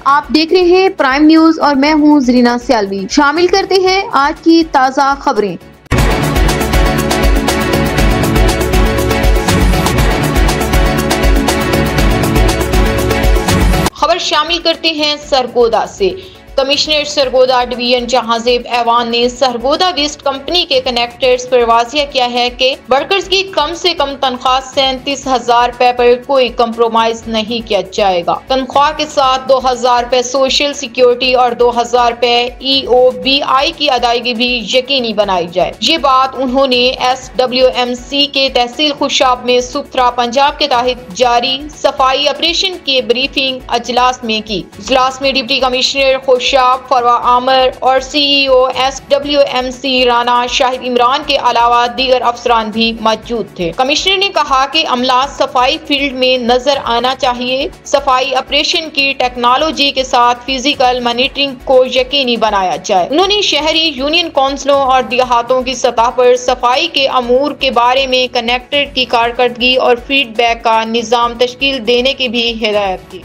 आप देख रहे हैं प्राइम न्यूज और मैं हूं जरीना सियालवी। शामिल करते हैं आज की ताज़ा खबरें। खबर शामिल करते हैं सरगोदा से। कमिश्नर सरगोदा डिवीजन जहांजेब ऐवान ने सरगोदा वेस्ट कंपनी के कनेक्टर्स पर वाजिया किया है कि वर्कर्स की कम से कम तनख्वाह 37,000 रुपए पर कोई कंप्रोमाइज नहीं किया जाएगा। तनख्वाह के साथ 2,000 रुपए सोशल सिक्योरिटी और 2,000 रुपए EOBI की अदायगी भी यकीनी बनाई जाए। ये बात उन्होंने SWMC के तहसील खुशाब में सुथरा पंजाब के तहत जारी सफाई ऑपरेशन के ब्रीफिंग अजलास में की। इजलास में डिप्टी कमिश्नर खुशाब फरवा आमर और CEO SWMC राना शाहिद इमरान के अलावा दीगर अफसरान भी मौजूद थे। कमिश्नर ने कहा कि अमला सफाई फील्ड में नजर आना चाहिए। सफाई ऑपरेशन की टेक्नोलॉजी के साथ फिजिकल मॉनिटरिंग को यकीनी बनाया जाए। उन्होंने शहरी यूनियन काउंसिलों और देहातों की सतह पर सफाई के अमूर के बारे में कनेक्टर की कारकर्दगी और फीडबैक का निजाम तश्कील देने की भी हिदायत की।